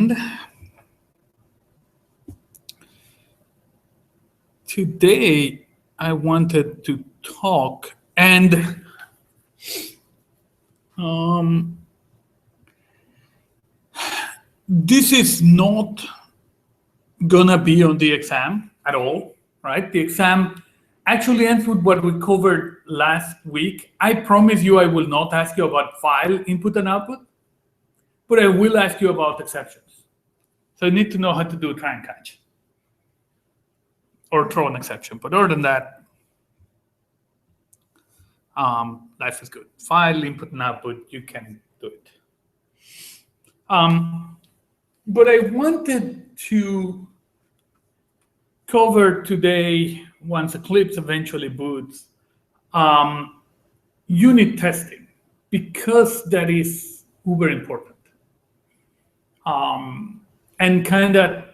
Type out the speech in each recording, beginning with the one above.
And today I wanted to talk, and this is not gonna be on the exam at all, right? The exam actually ends with what we covered last week. I promise you I will not ask you about file input and output, but I will ask you about exceptions. So you need to know how to do try and catch or throw an exception. But other than that, life is good. File input and output, you can do it. But I wanted to cover today, once Eclipse eventually boots, unit testing, because that is uber important. And kind of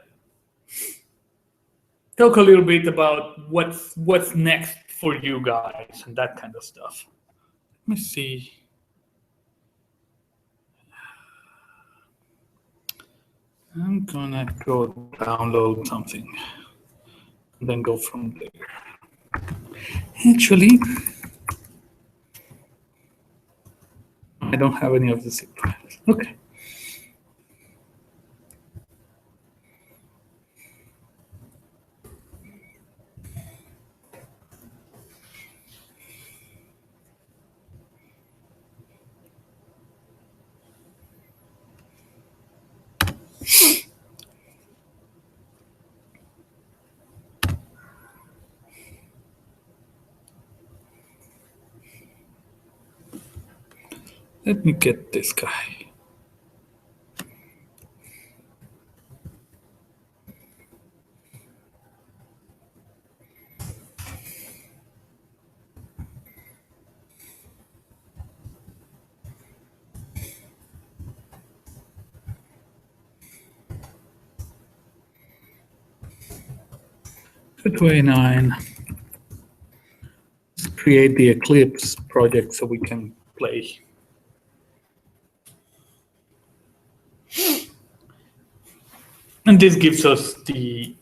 talk a little bit about what's next for you guys and that kind of stuff. Let me see. I'm gonna go download something and then go from there. Actually, I don't have any of the zip files. Okay. Let me get this guy. To 29. Let's create the Eclipse project so we can play. And this gives us the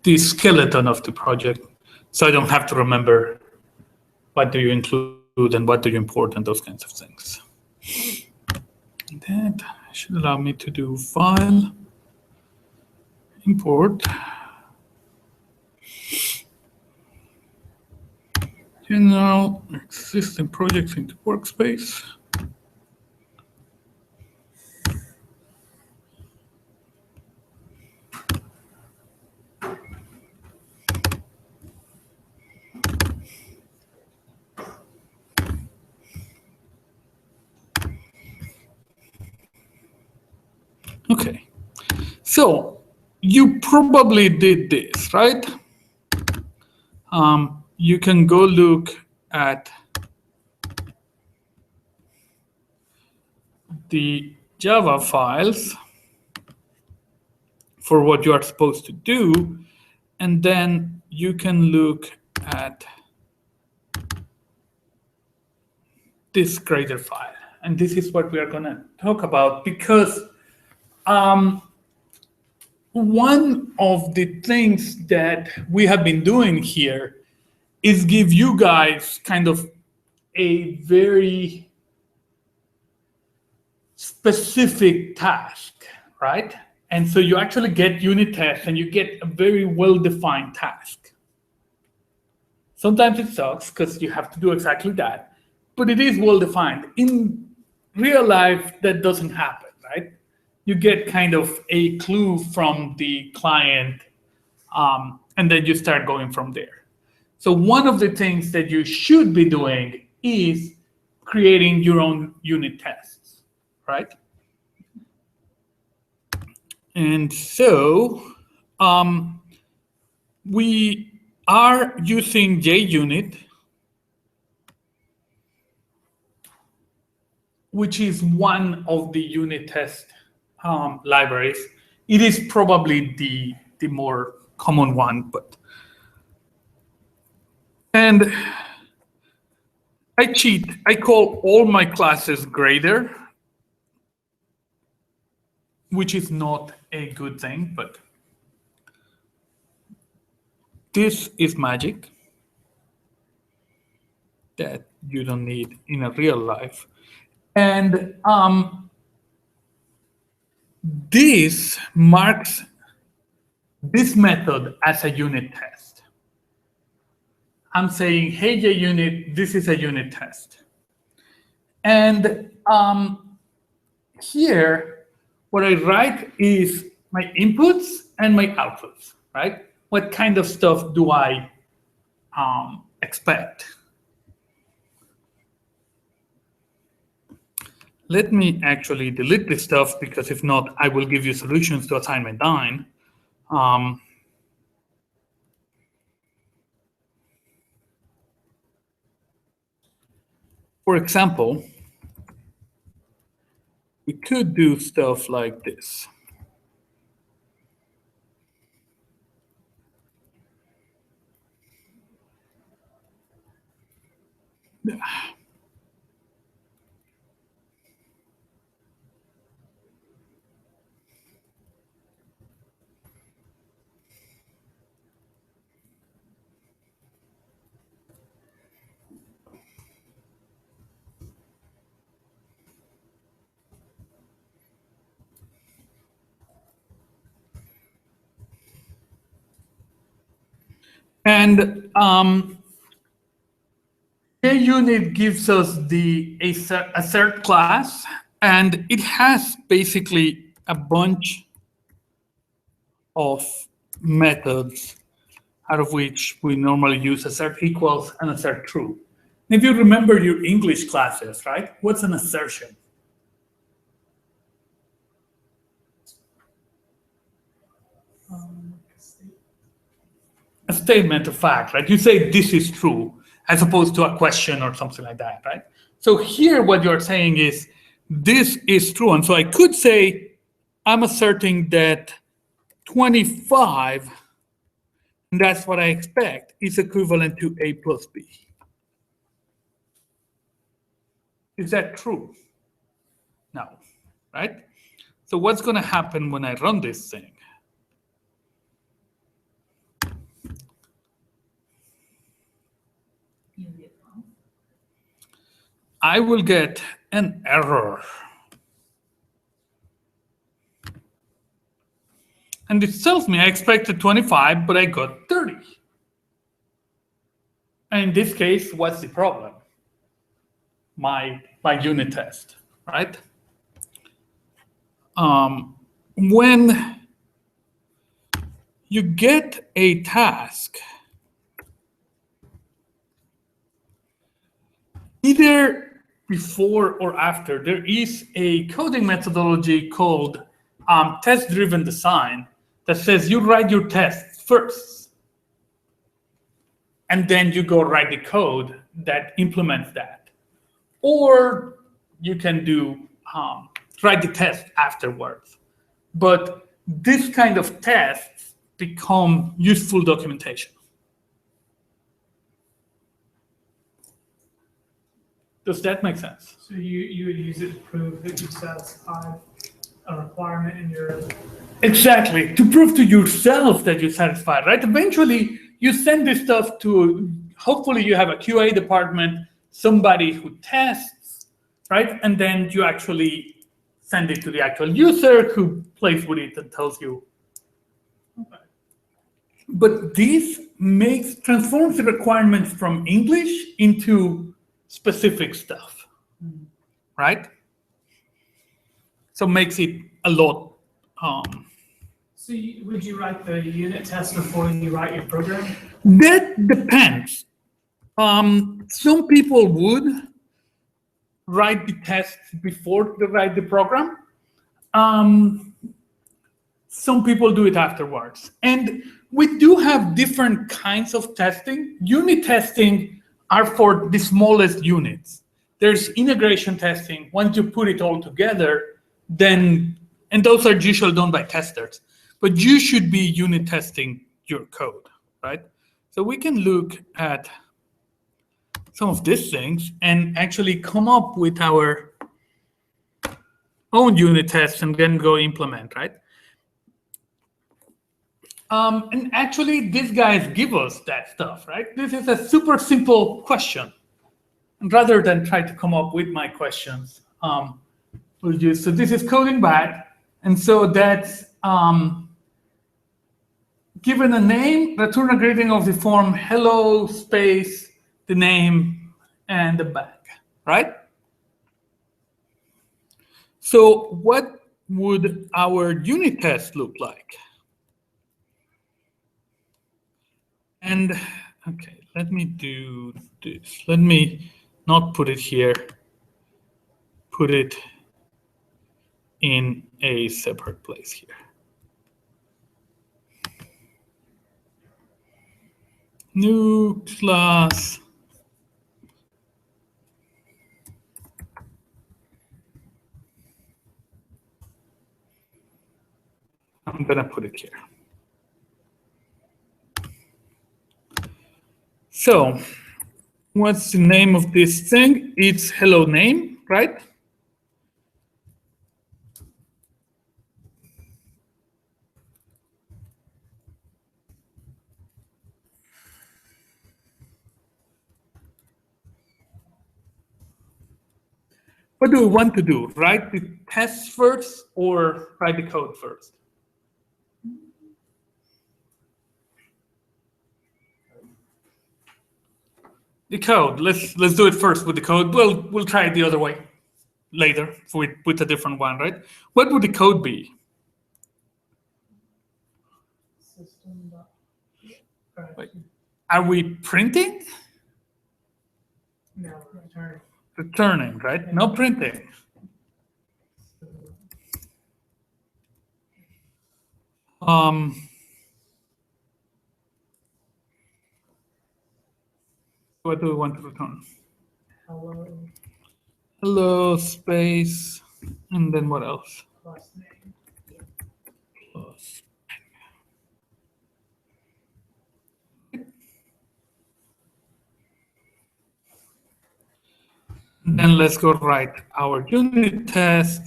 the skeleton of the project, so I don't have to remember what do you include and what do you import and those kinds of things. That should allow me to do file, import, general existing projects into workspace. Okay, so you probably did this, right? You can go look at the Java files for what you are supposed to do, and then you can look at this Grader file. And this is what we are going to talk about, because one of the things that we have been doing here is give you guys kind of a very specific task, right? And so you actually get unit tests and you get a very well-defined task. Sometimes it sucks because you have to do exactly that, but it is well-defined. In real life, that doesn't happen, right? You get kind of a clue from the client, and then you start going from there. So one of the things that you should be doing is creating your own unit tests, right? And so we are using JUnit which is one of the unit test libraries. It is probably the more common one, and I cheat. I call all my classes grader, which is not a good thing, but this is magic that you don't need in a real life. And this marks this method as a unit test. I'm saying, hey, JUnit, this is a unit test. And here, what I write is my inputs and my outputs, right? What kind of stuff do I expect? Let me actually delete this stuff, because if not, I will give you solutions to assignment 9. For example, we could do stuff like this. And JUnit gives us the assert class, and it has basically a bunch of methods, out of which we normally use assert equals and assert true. If you remember your English classes, right? What's an assertion? A statement of fact, right? You say this is true, as opposed to a question or something like that, right? So here what you're saying is this is true. And so I could say I'm asserting that 25, and that's what I expect, is equivalent to A plus B. Is that true? No, right? So what's going to happen when I run this thing? I will get an error. And it tells me I expected 25, but I got 30. And in this case, what's the problem? My unit test, right? When you get a task, either before or after, there is a coding methodology called test-driven design that says you write your tests first, and then you go write the code that implements that. Or you can do write the test afterwards. But this kind of tests become useful documentation. Does that make sense? So you would use it to prove that you satisfied a requirement in your... Exactly, to prove to yourself that you're satisfied, right? Eventually, you send this stuff to, hopefully you have a QA department, somebody who tests, right? And then you actually send it to the actual user who plays with it and tells you. Okay. But this transforms the requirements from English into specific stuff, right? So makes it a lot. So would you write the unit test before you write your program? That depends. Some people would write the tests before they write the program. Some people do it afterwards. And we do have different kinds of testing. Unit testing are for the smallest units. There's integration testing. Once you put it all together, then, and those are usually done by testers, but you should be unit testing your code, right? So we can look at some of these things and actually come up with our own unit tests and then go implement, right? And actually, these guys give us that stuff, right? This is a super simple question. And rather than try to come up with my questions, we'll use, so this is coding bat. And so that's given a name, return a greeting of the form hello space, the name, and the bag, right? So what would our unit test look like? And okay, let me do this. Let me not put it here, put it in a separate place here. New class. I'm gonna put it here. So what's the name of this thing? It's hello name, right? What do we want to do? Write the test first or write the code first? The code. Let's do it first with the code. We'll try it the other way later with a different one, right? What would the code be? System. Wait, are we printing? No, return. Returning, right? No printing. What do we want to return? Hello Hello space, and then what else? plus name. Plus. Then let's go write our unit test.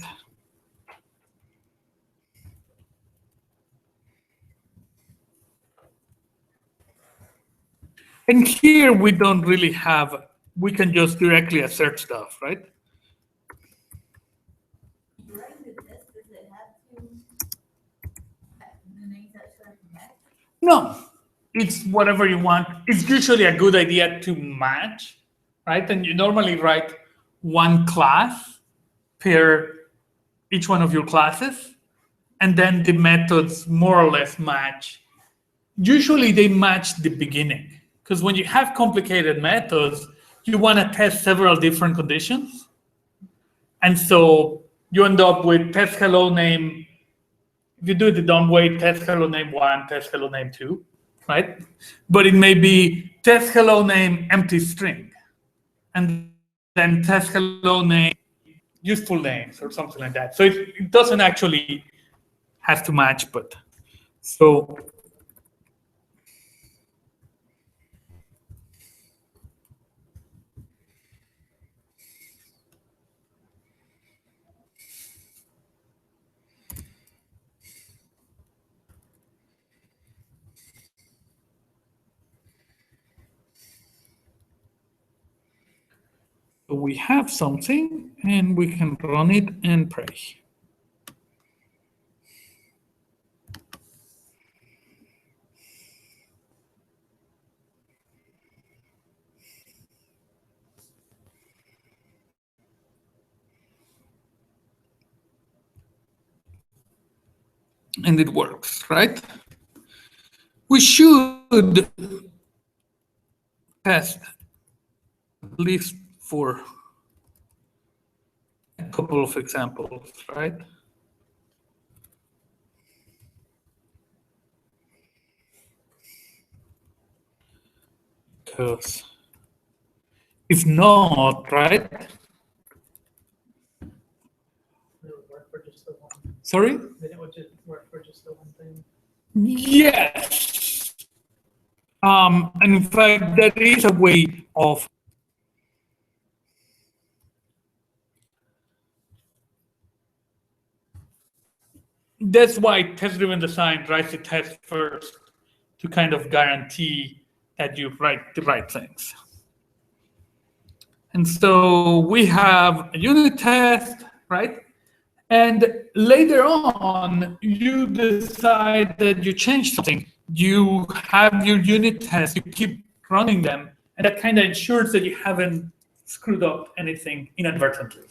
And here we don't really have, we can just directly assert stuff, right? Writing the test, does it have to, the names that start to match? No, it's whatever you want. It's usually a good idea to match, right? And you normally write one class per each one of your classes, and then the methods more or less match. Usually they match the beginning, because when you have complicated methods, you want to test several different conditions. And so you end up with test hello name. If you do it the dumb way, test hello name 1, test hello name 2, right? But it may be test hello name empty string, and then test hello name useful names or something like that. So it doesn't actually have to match, but so we have something and we can run it and pray. And it works, right? We should test at least for a couple of examples, right? Because if not, right, It would work for just the one. Sorry? Then it would just work for just the one thing. Yes. And in fact, there is a way of that's why test-driven design writes the test first to kind of guarantee that you write the right things. And so we have a unit test, right? And later on, you decide that you change something. You have your unit tests, you keep running them, and that kind of ensures that you haven't screwed up anything inadvertently.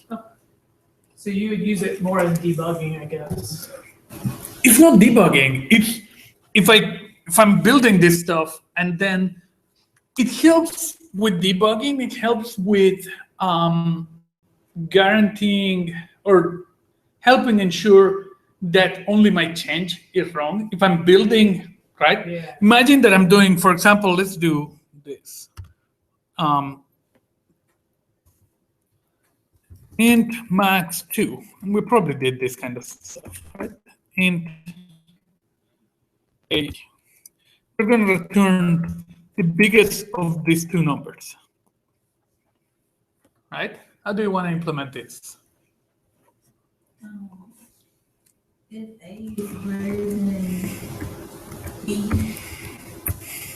So you would use it more as debugging, I guess. It's not debugging. It's if I'm building this stuff, and then it helps with debugging. It helps with guaranteeing or helping ensure that only my change is wrong. If I'm building, right? Yeah. Imagine that I'm doing, for example, let's do this. Int max 2. And we probably did this kind of stuff, right? Int a. We're going to return the biggest of these two numbers, right? How do you want to implement this? If A is greater than B,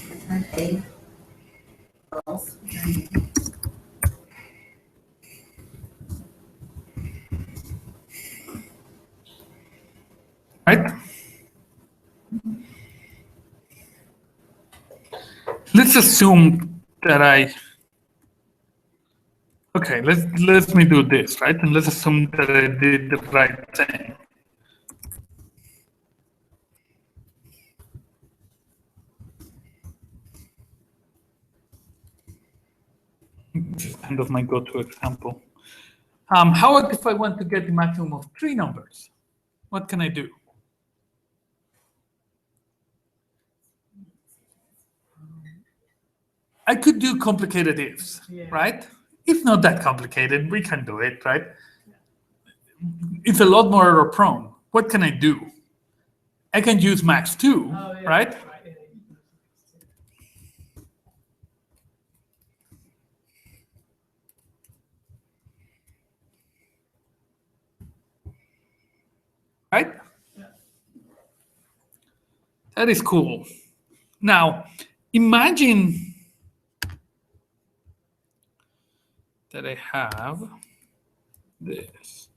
return A. False. Right? Let's assume that okay, let me do this, right? And let's assume that I did the right thing. This is kind of my go-to example. How if I want to get the maximum of 3 numbers? What can I do? I could do complicated ifs, Yeah. right? It's not that complicated. We can do it, right? It's a lot more error prone. What can I do? I can use max 2, Oh, yeah. right? Yeah. Right? Yeah. That is cool. Now, imagine that I have this.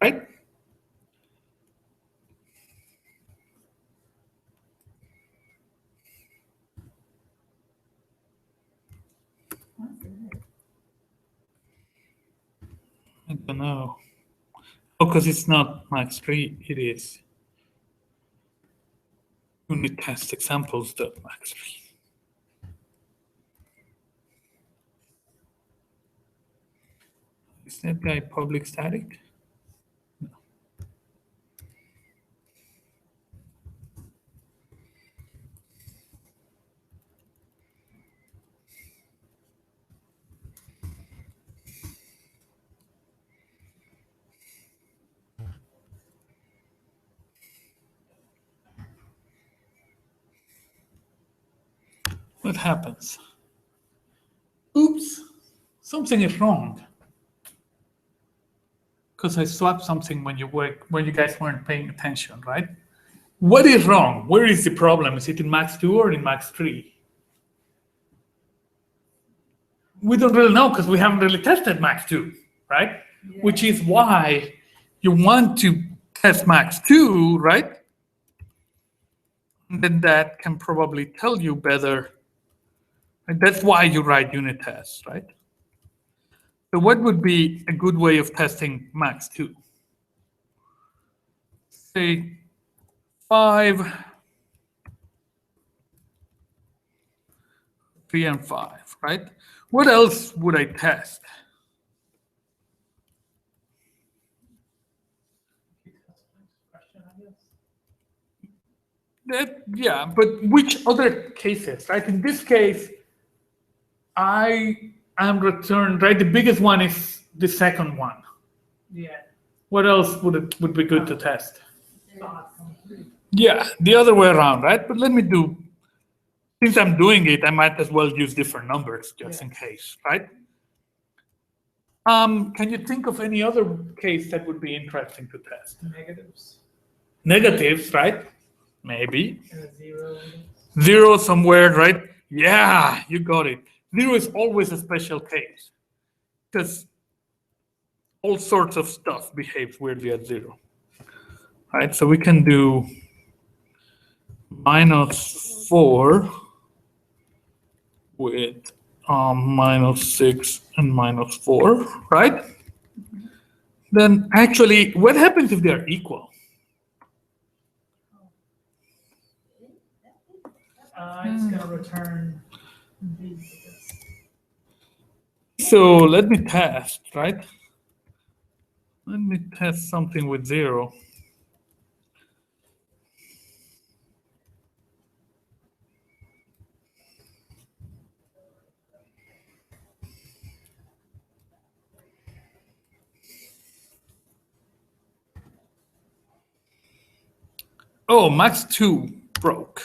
Right? What's that? I don't know. Oh, because it's not max 3, it is unit test examples dot max 3. Is that guy public static? No. What happens? Oops, something is wrong. Because I swapped something when you guys weren't paying attention, right? What is wrong? Where is the problem? Is it in max 2 or in max 3? We don't really know because we haven't really tested max 2, right? Yeah. Which is why you want to test max 2, right? And then that can probably tell you better. And that's why you write unit tests, right? So what would be a good way of testing max 2? Say 5 3 and 5, right? What else would I test? Yeah, but which other cases, right? In this case, I am returned, right? The biggest one is the second one. Yeah. What else would be good to test? Five. Yeah, the other way around, right? But let me do, since I'm doing it, I might as well use different numbers just in case, right? Can you think of any other case that would be interesting to test? Negatives Negatives, right? Maybe. and a zero. Zero somewhere, right? Yeah, you got it. Zero is always a special case because all sorts of stuff behaves weirdly at zero, right? So we can do -4 with -6 and -4, right? Then actually, what happens if they're equal? It's gonna return these. So let me test, right? Let me test something with 0. Oh, max 2 broke.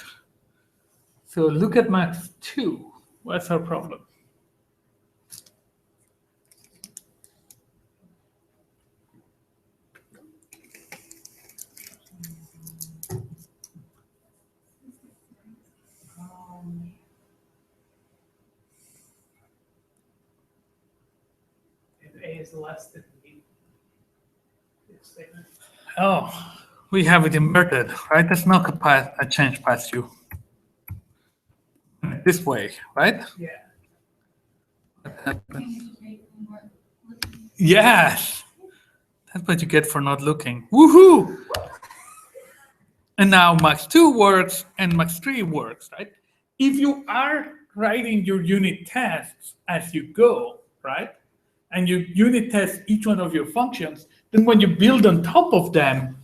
So look at max 2. What's our problem? If A is less than B. This statement. Oh, we have it inverted, right? Let's knock a change past you. This way, right? Yeah. What happened? Yes! That's what you get for not looking. Woohoo! And now max 2 works and max 3 works, right? If you are writing your unit tests as you go, right? And you unit test each one of your functions, then when you build on top of them,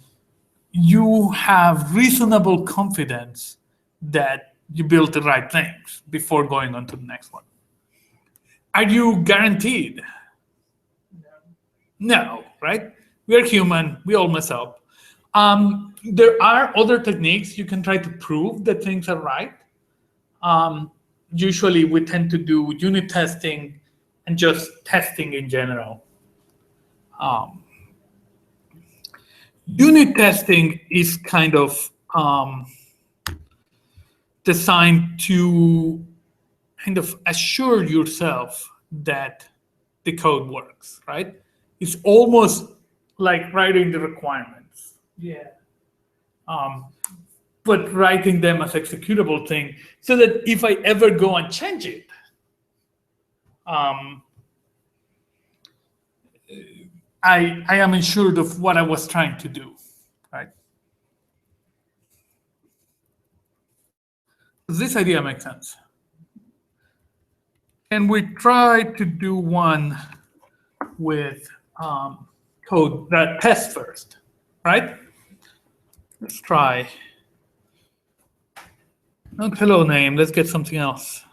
you have reasonable confidence that you built the right things before going on to the next one. Are you guaranteed? No, right? We're human, we all mess up. There are other techniques you can try to prove that things are right. Usually we tend to do unit testing and just testing in general. Unit testing is kind of designed to kind of assure yourself that the code works, right? It's almost like writing the requirements, Yeah. but writing them as executable thing so that if I ever go and change it, I am assured of what I was trying to do, right? Does this idea make sense? Can we try to do one with code that tests first, right? Let's try. Not hello name, let's get something else.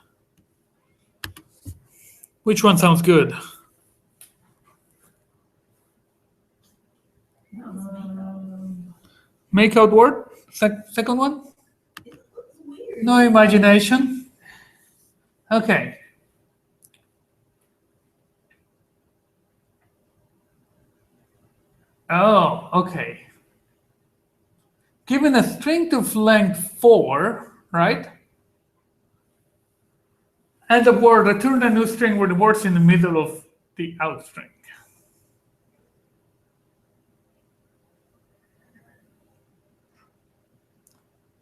Which one sounds good? Make out word, second one? It looks weird. No imagination? Okay. Oh, okay. Given a string of length 4, right? And the word, return a new string where the word's in the middle of the out string.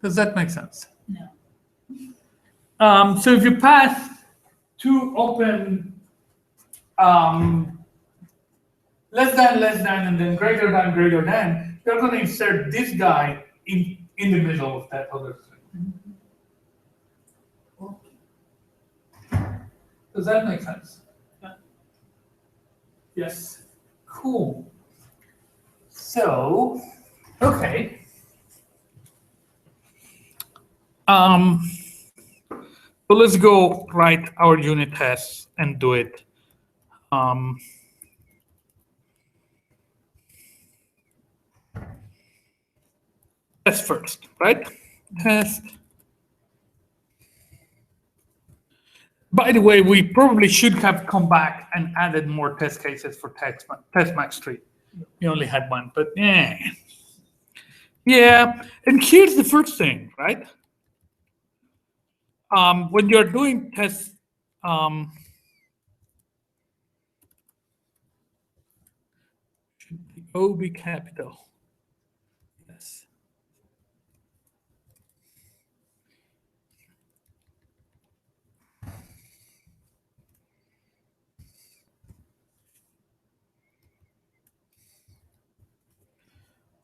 Does that make sense? No. So if you pass two open less than, and then greater than, you're going to insert this guy in the middle of that other string. Does that make sense? Yeah. Yes. Cool. So, okay. So let's go write our unit tests and do it. Test first, right? Test. By the way, we probably should have come back and added more test cases for test max 3. We only had one, but yeah. Yeah, and here's the first thing, right? When you're doing tests, should the O be capital? Yes.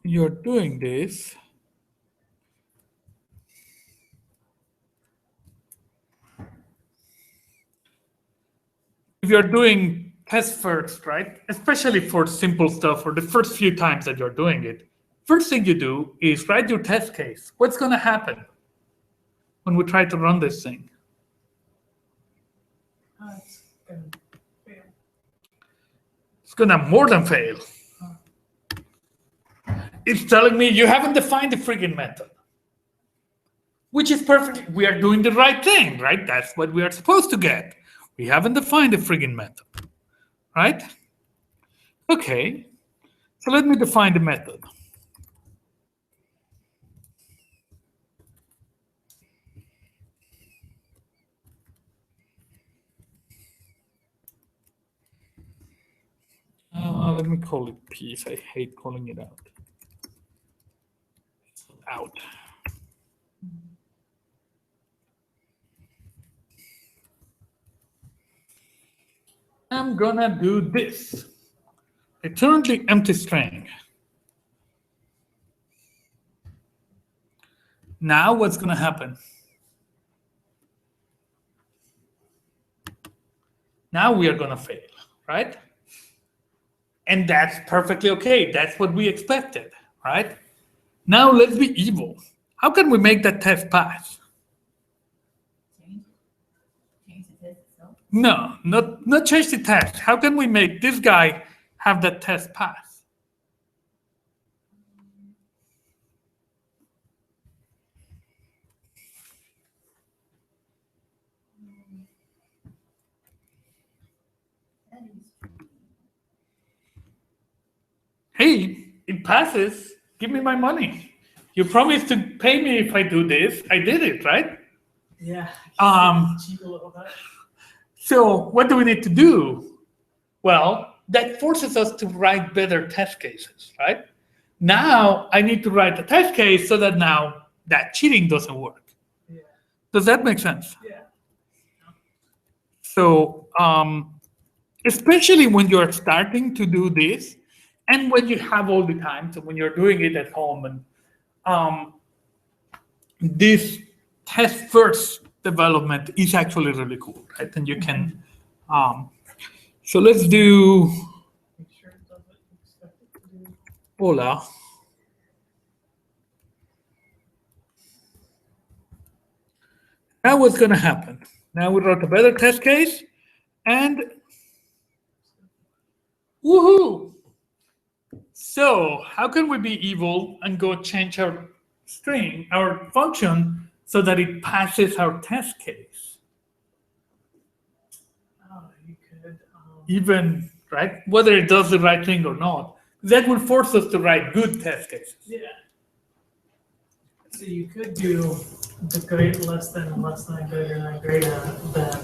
You're doing this. If you're doing test first, right? Especially for simple stuff or the first few times that you're doing it, first thing you do is write your test case. What's going to happen when we try to run this thing? It's gonna fail. It's going to more than fail. It's telling me you haven't defined the friggin' method, which is perfect. We are doing the right thing, right? That's what we are supposed to get. We haven't defined the friggin' method, right? Okay, so let me define the method. Let me call it piece. I hate calling it out. It's out. I'm gonna do this. Return the empty string. Now what's gonna happen? Now we are gonna fail, right? And that's perfectly okay. That's what we expected, right? Now let's be evil. How can we make that test pass? Change the test itself. No, not change the test. How can we make this guy have that test pass? That is true. Hey, it passes. Give me my money. You promised to pay me if I do this. I did it, right? Yeah. Cheat a little bit. So what do we need to do? Well, that forces us to write better test cases, right? Now I need to write a test case so that now that cheating doesn't work. Yeah. Does that make sense? Yeah. So especially when you're starting to do this and when you have all the time, so when you're doing it at home and this test first development is actually really cool, right? And you can, so let's do Make sure it does what you expect it to do. Hola. Now what's gonna happen? Now we wrote a better test case and woohoo! So how can we be evil and go change our string, our function, so that it passes our test case? Oh, you could. Even, right? Whether it does the right thing or not. That will force us to write good test cases. Yeah. So you could do the great less than, greater than, greater than.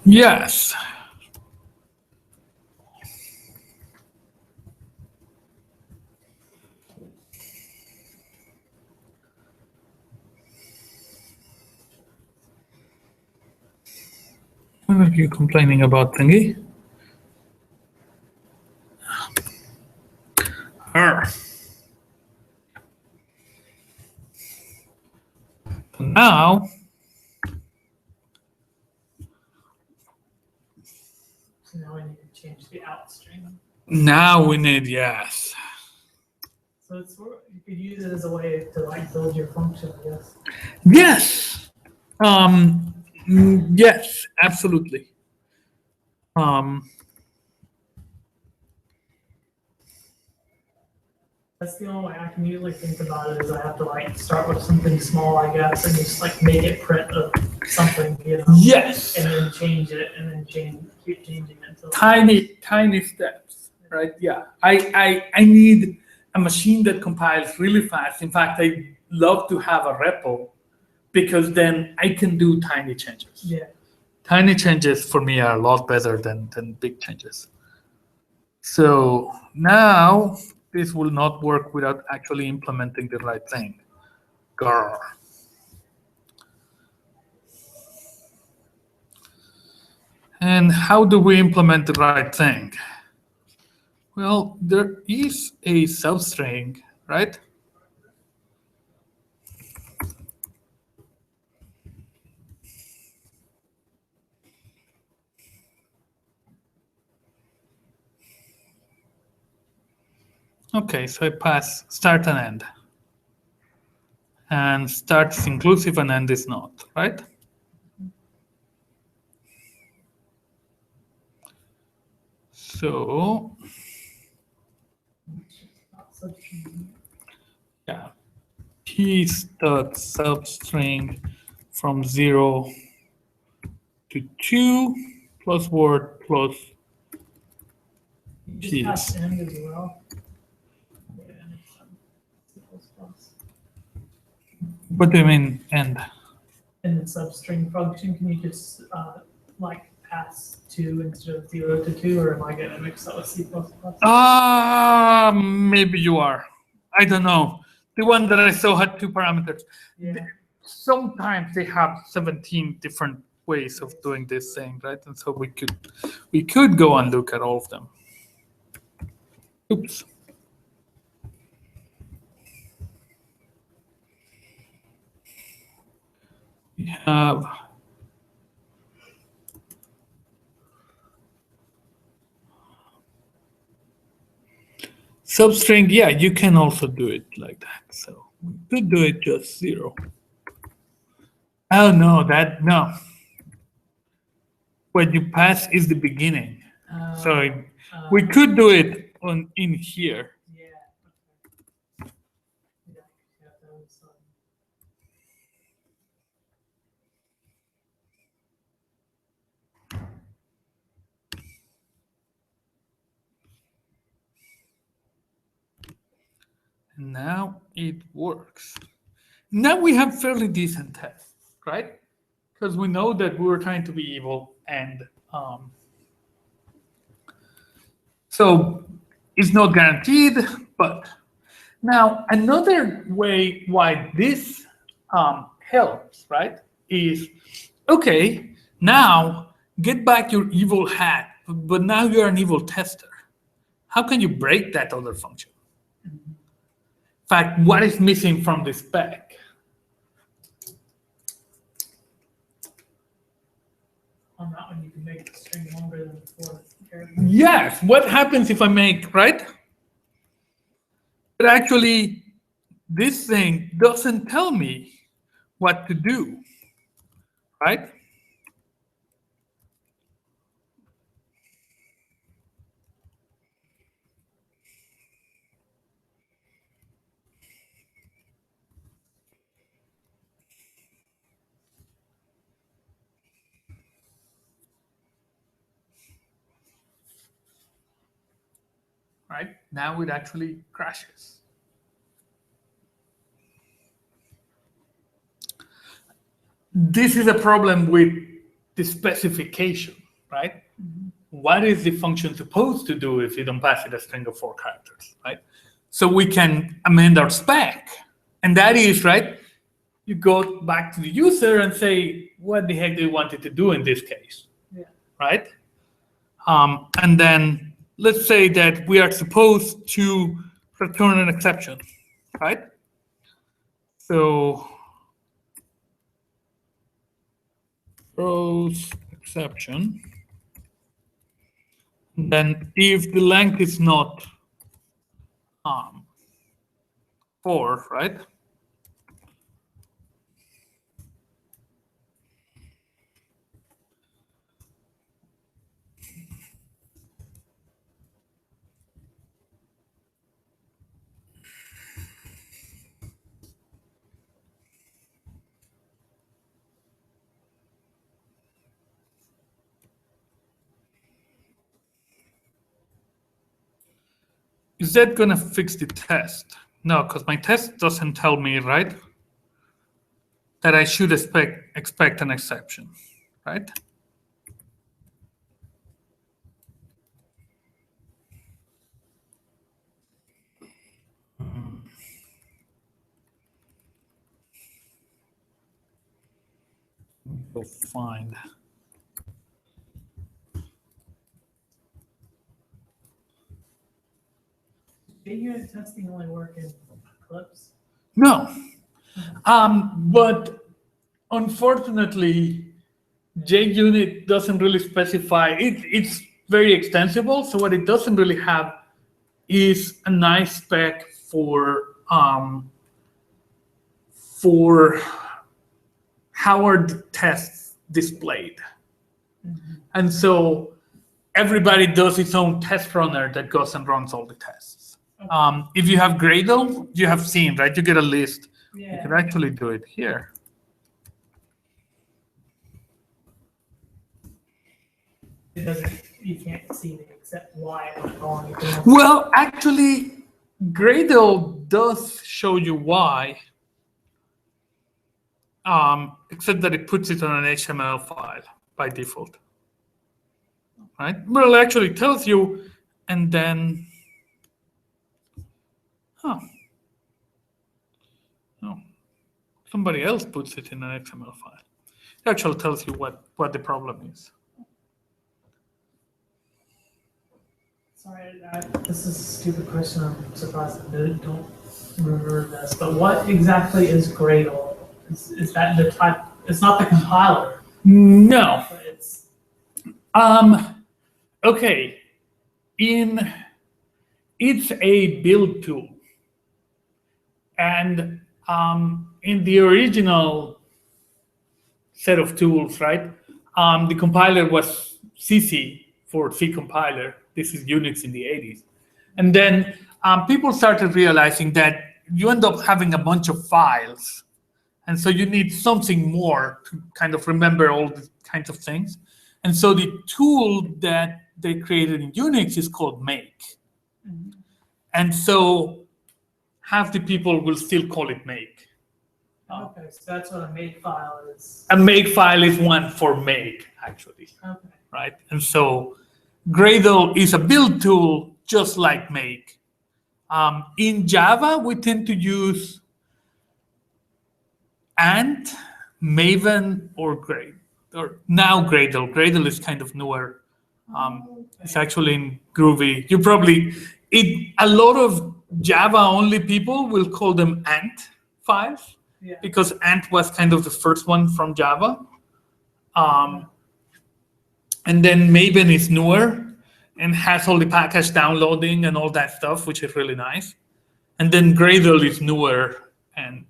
Yes. What are you complaining about, Thingy? Her. Now, now we need to change the out string. Now we need, yes. So it's sort of, you could use it as a way to like build your function, I guess. Yes. Yes, absolutely. That's the only way I can usually think about it is I have to like start with something small, I guess, and just like make it print of something, you know, Yes. and then change it and then keep changing it until Tiny steps, right? Yeah. I need a machine that compiles really fast. In fact, I love to have a repo because then I can do tiny changes. Yeah. Tiny changes for me are a lot better than big changes. So now this will not work without actually implementing the right thing. Grr. And how do we implement the right thing? Well, there is a substring, right? Okay, so I pass start and end. And start is inclusive and end is not, right? So, yeah, piece dot substring from 0 to 2 plus word plus You just piece. pass end as well. Yeah, C++. What do you mean end? And then substring function, can you just like pass 2 instead of 0 to 2, or am I gonna mix that with C++? Maybe you are. I don't know. The one that I saw had 2 parameters. Yeah. Sometimes they have 17 different ways of doing this thing, right? And so we could go and look at all of them. Oops. We have substring. Yeah, you can also do it like that. So we could do it just 0. Oh no, no. What you pass is the beginning. So we could do it in here. Yeah. Okay. Yeah, that was, And now it works. Now we have fairly decent tests, right? Because we know that we were trying to be evil, and so it's not guaranteed. But now another way why this helps, right, is okay. Now get back your evil hat, but now you're an evil tester. How can you break that other function? In fact, what is missing from the spec? on that one, you can make the string longer than 4 characters. Yes. What happens if I make, right? But actually, this thing doesn't tell me what to do, right? Right? Now it actually crashes. This is a problem with the specification, right? What is the function supposed to do if you don't pass it a string of 4 characters, right? So we can amend our spec. And that is, right, you go back to the user and say, what the heck do you want it to do in this case? Yeah. Right? And then let's say that we are supposed to return an exception, right? So throws exception. Then if the length is not 4, right? Is that gonna fix the test? No, because my test doesn't tell me, right, that I should expect an exception, right? Go find. JUnit testing only work in Eclipse? No, but unfortunately, JUnit doesn't really specify it. It's very extensible. So what it doesn't really have is a nice spec for how are the tests displayed. And so everybody does its own test runner that goes and runs all the tests. If you have Gradle, you have seen, right? You get a list. You Yeah. can actually do it here. It doesn't, you can't see it except why it's wrong. You can- Well, actually, Gradle does show you why, except that it puts it on an HTML file by default, right? Well, it actually tells you, and then, no, somebody else puts it in an XML file. It actually tells you what the problem is. Sorry, this is a stupid question. I'm surprised I don't remember this. But what exactly is Gradle? Is that the type? It's not the compiler, No. but it's Okay. It's a build tool. And in the original set of tools, right, the compiler was CC for C compiler. This is Unix in the 80s. And then people started realizing that you end up having a bunch of files. And so you need something more to kind of remember all these kinds of things. And so the tool that they created in Unix is called make. And so half the people will still call it make. okay. So that's what a make file is. A make file is one for make, actually, Okay. right? And so Gradle is a build tool just like make. In Java, we tend to use Ant, Maven, or Gradle. Or now Gradle. Gradle is kind of newer. It's actually in Groovy. You probably, a lot of Java-only people will call them Ant files Yeah. because Ant was kind of the first one from Java. And then Maven is newer and has all the package downloading and all that stuff, which is really nice. And then Gradle is newer, and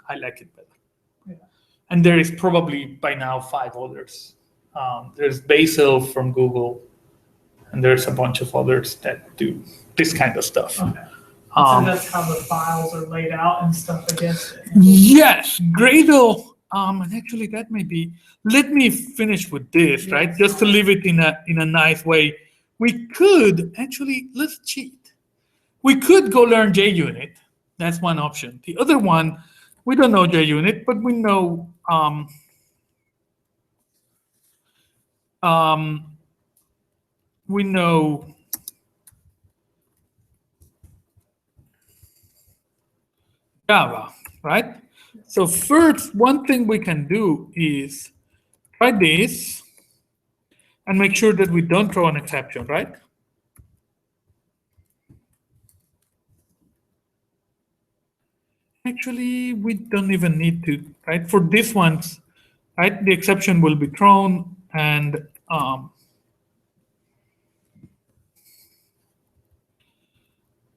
I like it better. Yeah. And there is probably by now 5 others. There's Basil from Google, and there's a bunch of others that do this kind of stuff. Okay. So that's how the files are laid out and stuff, I guess. Yes, Gradle. And actually, that may be. Let me finish with this, right? Yes. Just to leave it in a nice way. We could actually, let's cheat. We could go learn JUnit. That's one option. The other one, we don't know JUnit, but we know Java, right? So first, one thing we can do is try this and make sure that we don't throw an exception, right? Actually, we don't even need to, right? For this one, right, the exception will be thrown, and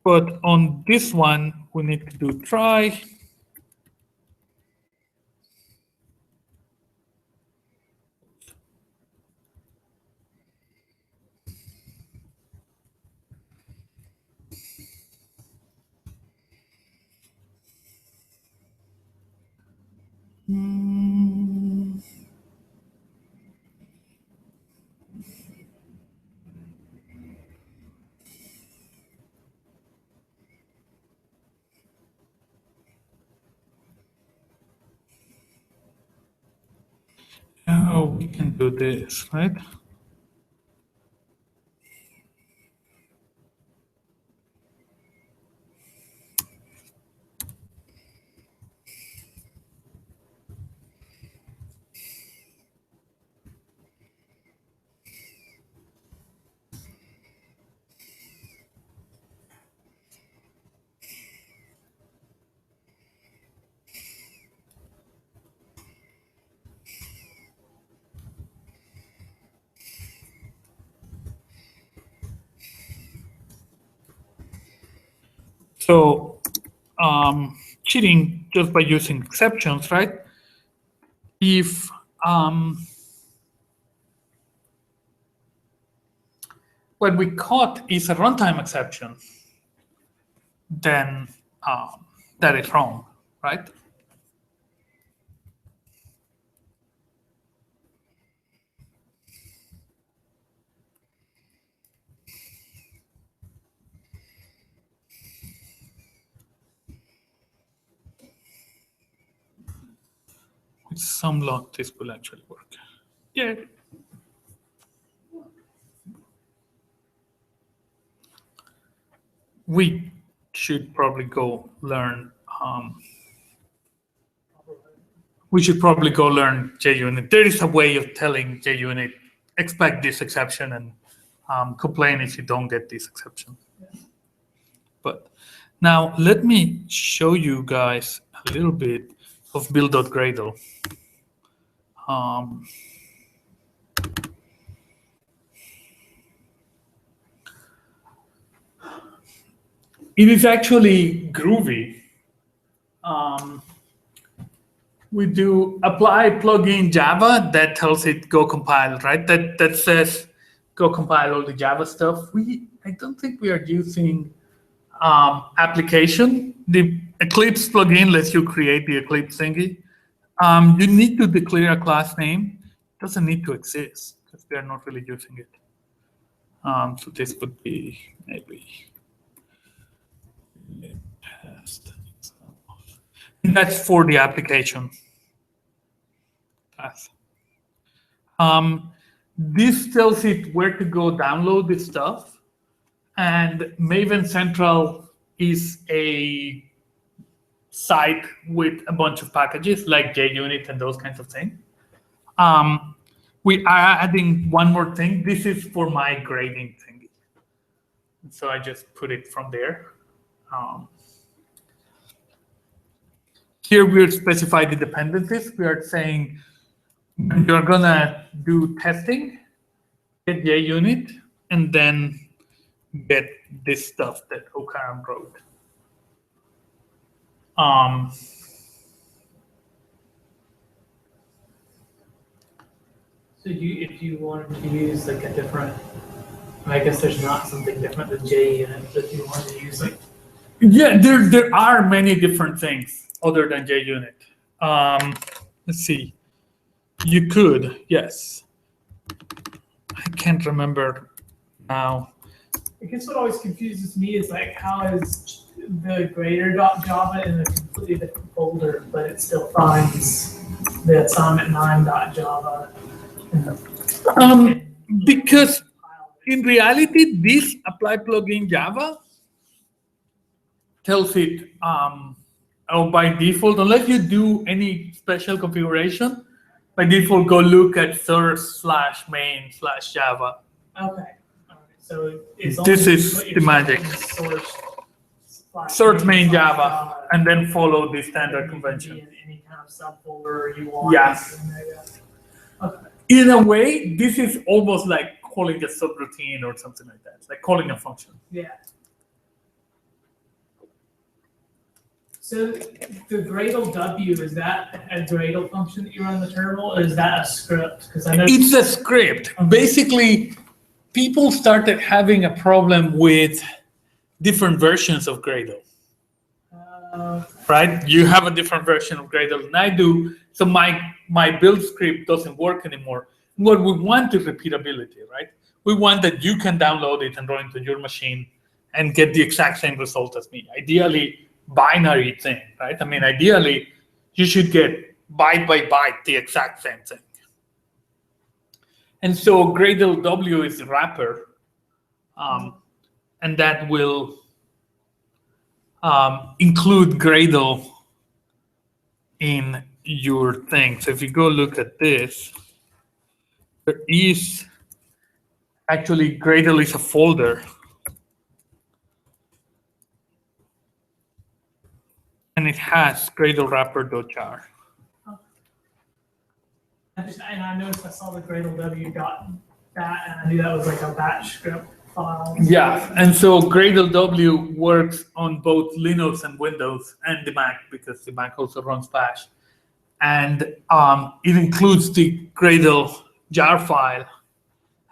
But on this one, we need to do try. Now we can do this, right? So cheating just by using exceptions, right? If what we caught is a runtime exception, then that is wrong, right? With some luck, this will actually work. Yeah. We should probably go learn. We should probably go learn JUnit. There is a way of telling JUnit, expect this exception and complain if you don't get this exception. But now let me show you guys a little bit of build.gradle. It is actually groovy. We do apply plugin Java that tells it go compile, right? That says go compile all the Java stuff. I don't think we are using application. The Eclipse plugin lets you create the Eclipse thingy. You need to declare a class name. It doesn't need to exist because we are not really using it. So this would be maybe test. And that's for the application class. This tells it where to go download this stuff. And Maven Central is a site with a bunch of packages like JUnit and those kinds of things. We are adding one more thing. This is for my grading thingy. So I just put it from there. Here we'll specify the dependencies. We are saying you're gonna do testing, get JUnit, and then get this stuff that Okaram wrote. So if you wanted to use like a different, I guess there's not something different than JUnit, but if you wanted to use like. Yeah, there are many different things other than JUnit. Let's see. You could, yes. I can't remember now. I guess what always confuses me is like how is the grader.java in a completely different folder, but it still finds the assignment9.java. Because in reality, this apply plugin Java tells it by default, unless you do any special configuration, by default go look at source/main/Java. Okay. So it's This only is what you're the magic. Source main Java, and then follow the standard convention. In any kind of subfolder you want. Yes. Okay. In a way, this is almost like calling a subroutine or something like that. It's like calling a function. Yeah. So the Gradle W, is that a Gradle function that you run in the terminal, or is that a script? Because I know. It's a script. Basically, people started having a problem with different versions of Gradle, right? You have a different version of Gradle than I do, so my build script doesn't work anymore. What we want is repeatability, right? We want that you can download it and run it to your machine and get the exact same result as me. Ideally, binary thing, right? I mean, ideally, you should get byte by byte the exact same thing. And so Gradle W is the wrapper, and that will include Gradle in your thing. So if you go look at this, there is actually Gradle is a folder. And it has Gradle wrapper.jar. And I noticed I saw the Gradle W got that, and I knew that was like a batch script file. Yeah, and so Gradle W works on both Linux and Windows and the Mac, because the Mac also runs Bash. And it includes the Gradle jar file.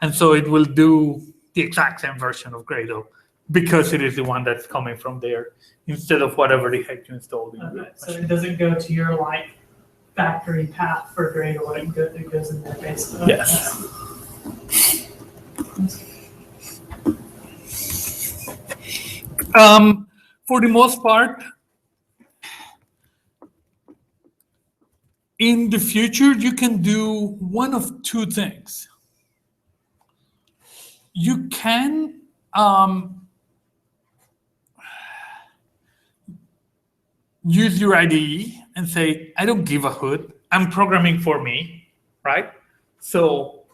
And so it will do the exact same version of Gradle because it is the one that's coming from there instead of whatever the heck you installed in your Okay, so machine. it doesn't go to your like factory path for Gradle, it goes in there basically. Yes. For the most part, in the future, you can do one of two things. You can use your IDE and say, I don't give a hoot. I'm programming for me, right? So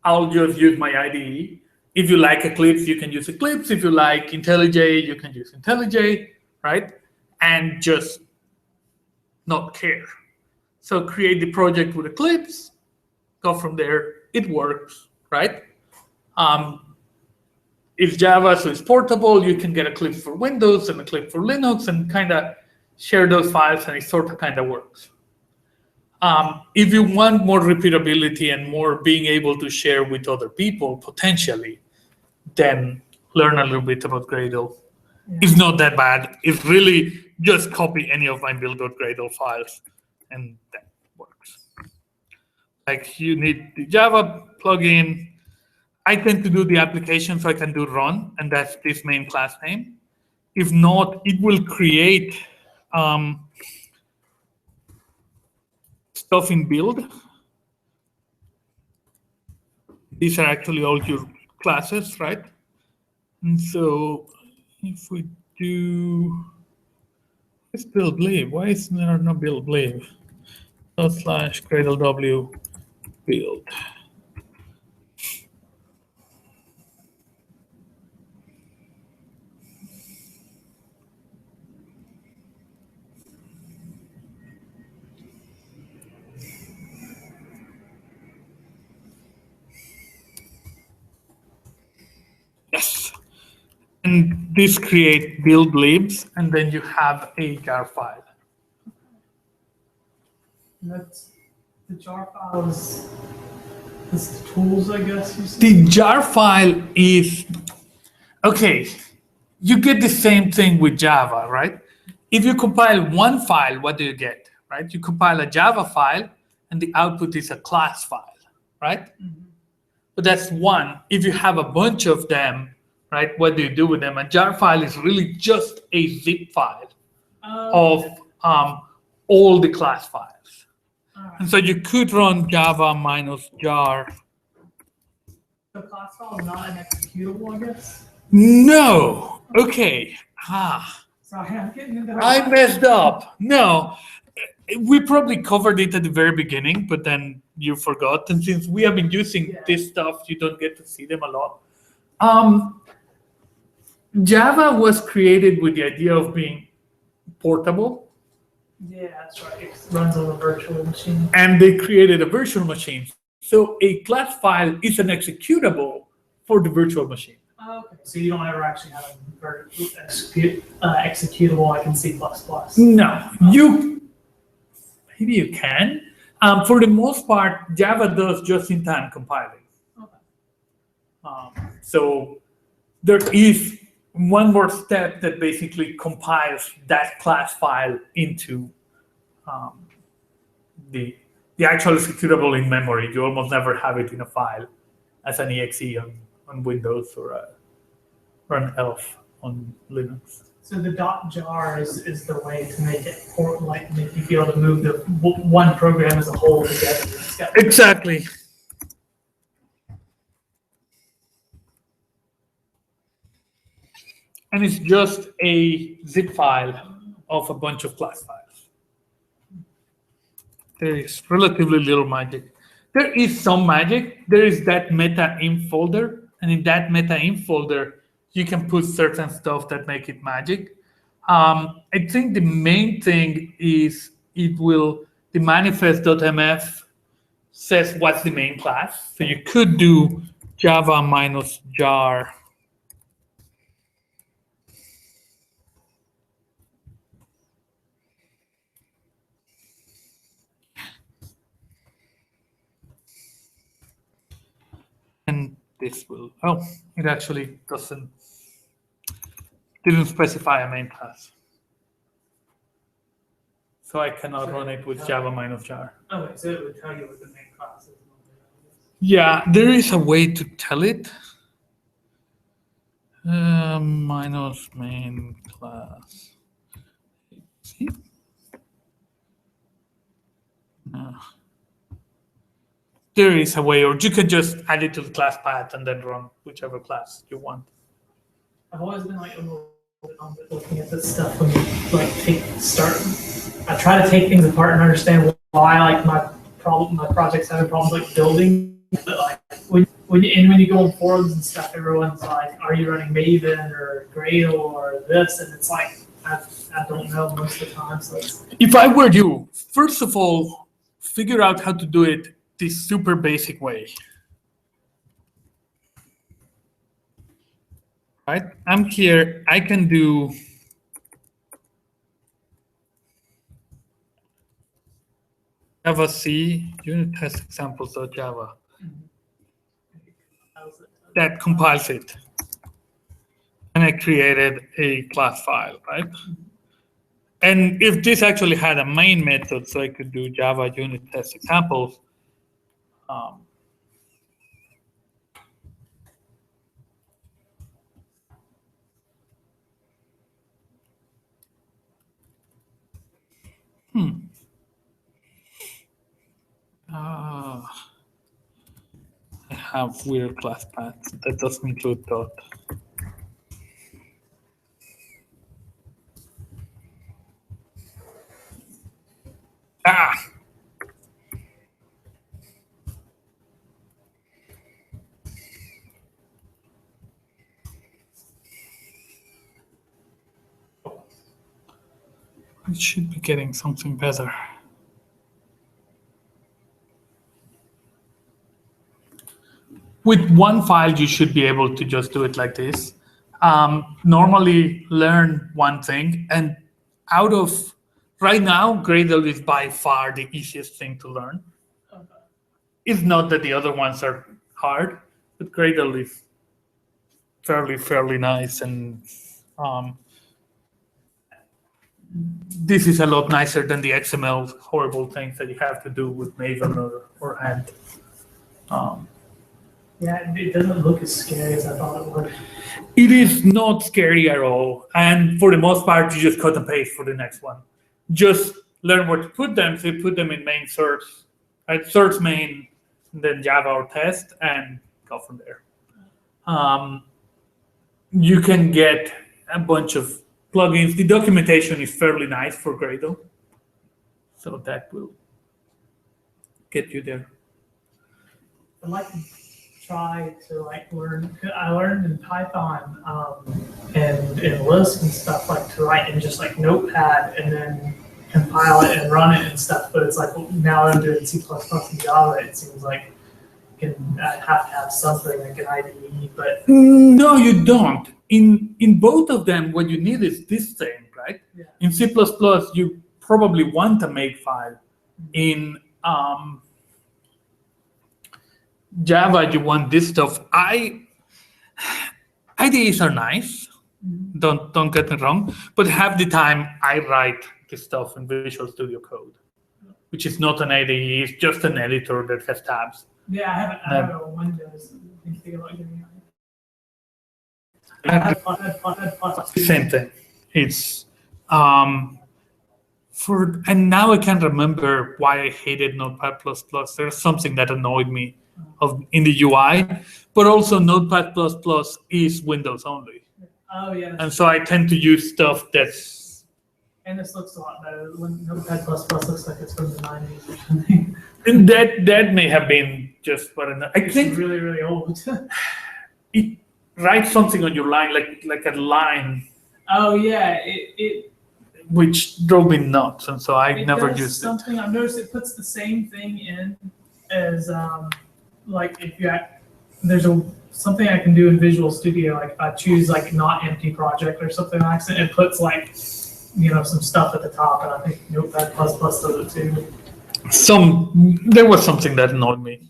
I'll just use my IDE. If you like Eclipse, you can use Eclipse. If you like IntelliJ, you can use IntelliJ, right? And just not care. So create the project with Eclipse, go from there. It works, right? It's Java, so it's portable. You can get Eclipse for Windows and Eclipse for Linux and kind of share those files, and it sort of kind of works. If you want more repeatability and more being able to share with other people, potentially, then learn a little bit about Gradle. Yeah. It's not that bad. It's really just copy any of my build.gradle files, and that works. Like you need the Java plugin. I tend to do the application, so I can do run, and that's this main class name. If not, it will create stuff in build. These are actually all your classes, right? And so if we do, let's build lib. Why is there no build lib? / Gradle W build. Yes. And this create build libs, and then you have a jar file. And that's the jar file is the tools, I guess you said. The jar file is, okay, you get the same thing with Java, right? If you compile one file, what do you get, right? You compile a Java file, and the output is a class file, right? Mm-hmm. But that's one. If you have a bunch of them, right, what do you do with them? A jar file is really just a zip file of all the class files. All right. And so you could run Java -jar. The class file is not an executable, I guess. No. Okay. Sorry, I'm getting into I messed up. No. We probably covered it at the very beginning, but then you forgot. And since we have been using this stuff, you don't get to see them a lot. Java was created with the idea of being portable, Yeah, that's right. It runs on a virtual machine. and they created a virtual machine. So a class file is an executable for the virtual machine. Okay, so you don't ever actually have a executable like in C++. No, maybe you can. For the most part, Java does just-in-time compiling. Okay. So there is one more step that basically compiles that class file into the actual executable in memory. You almost never have it in a file as an exe on Windows or an ELF on Linux. So the .jar is the way to make it make you be able to move the one program as a whole together. Exactly. And it's just a zip file of a bunch of class files. There is relatively little magic. There is some magic. There is that meta-inf folder, and in that meta-inf folder, you can put certain stuff that make it magic. I think the main thing is the manifest.mf says what's the main class. So you could do java -jar. And this will, it actually didn't specify a main class. So I cannot run it with java -jar. Okay, so it would tell you what the main class is. Yeah, there is a way to tell it. Minus main class. See? No. There is a way, or you could just add it to the class path and then run whichever class you want. I've always been like a little bit looking at this stuff when you I try to take things apart and understand why like my project's having problems like building. But like when you go on forums and stuff, everyone's like, "Are you running Maven or Gradle or this?" And it's like I don't know most of the time. So if I were you, first of all, figure out how to do it this super basic way. Right? I'm here. I can do Java C unit test examples.java. That compiles it. And I created a class file, right? And if this actually had a main method, so I could do Java unit test examples, I have weird class paths. That doesn't include dot. It should be getting something better. With one file, you should be able to just do it like this. Normally learn one thing, and right now, Gradle is by far the easiest thing to learn. Okay. It's not that the other ones are hard, but Gradle is fairly nice, and this is a lot nicer than the XML horrible things that you have to do with Maven or Ant. Yeah, it doesn't look as scary as I thought it would. It is not scary at all. And for the most part, you just cut and paste for the next one. Just learn where to put them. So you put them in main search, right? Search main, then Java or test, and go from there. You can get a bunch of plugins. The documentation is fairly nice for Gradle. So that will get you there. I'd like to try to learn. I learned in Python and in Lisp and stuff to write in just Notepad and then compile it and run it and stuff. But it's now I'm doing C++ and Java. It seems like I have to have something like an IDE, but No, you don't. In both of them, what you need is this thing, right? Yeah. In C++, you probably want a makefile. In Java, you want this stuff. IDEs are nice. Don't get me wrong, but half the time I write this stuff in Visual Studio Code, which is not an IDE. It's just an editor that has tabs. yeah, I have a Windows. I think about getting Same thing. It's and now I can't remember why I hated Notepad++. There's something that annoyed me in the UI, but also Notepad++ is Windows only, Oh yeah, and so I tend to use stuff that's. and this looks a lot better. When Notepad++ looks like it's from the 90s or something. And that may have been just what I It's think. really, really old. It writes something on your line, like a line, Oh yeah, it which drove me nuts, and so I it never does used it. something. I've noticed it puts the same thing in as like if you there's something I can do in Visual Studio. Like if I choose like not empty project or something like that, it puts like some stuff at the top, and I think Notepad++ does it too. There was something that annoyed me,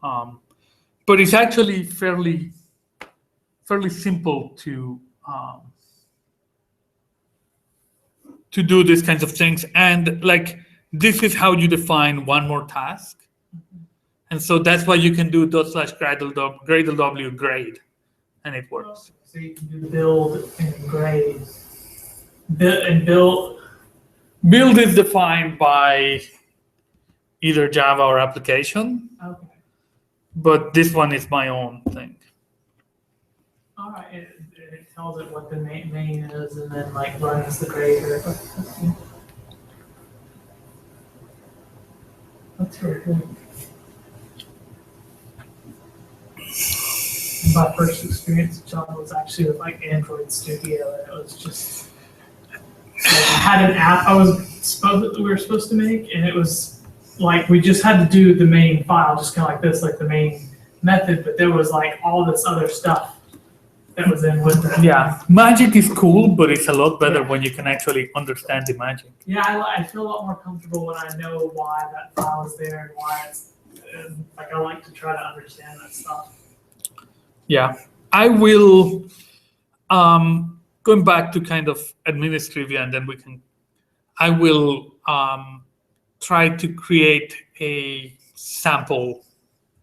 but it's actually fairly simple to do these kinds of things. And like this is how you define one more task, and so that's why you can do /gradle grade, and it works. So you can do build and grade. Build. Build is defined by either Java or application, Okay. but this one is my own thing. All right. It tells it what the main is, and then like runs the grader. That's really cool. My first experience with Java was actually with like Android Studio, and it was just like, I had an app we were supposed to make, and it was like we just had to do the main file, just kind of like this, like the main method, but there was like all this other stuff that was in with it. Yeah, magic is cool, but it's a lot better when you can actually understand the magic. Yeah, I feel a lot more comfortable when I know why that file is there and why it's like I like to try to understand that stuff. Yeah, I will. Going back to kind of administrivia, and then I will try to create a sample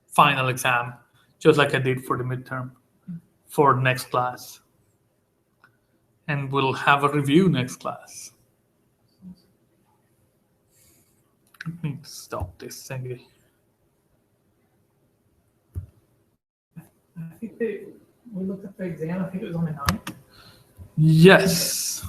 final exam, just like I did for the midterm, for next class. And we'll have a review next class. Let me stop this thingy. I think we looked at the exam. I think it was on the 9th. Yes.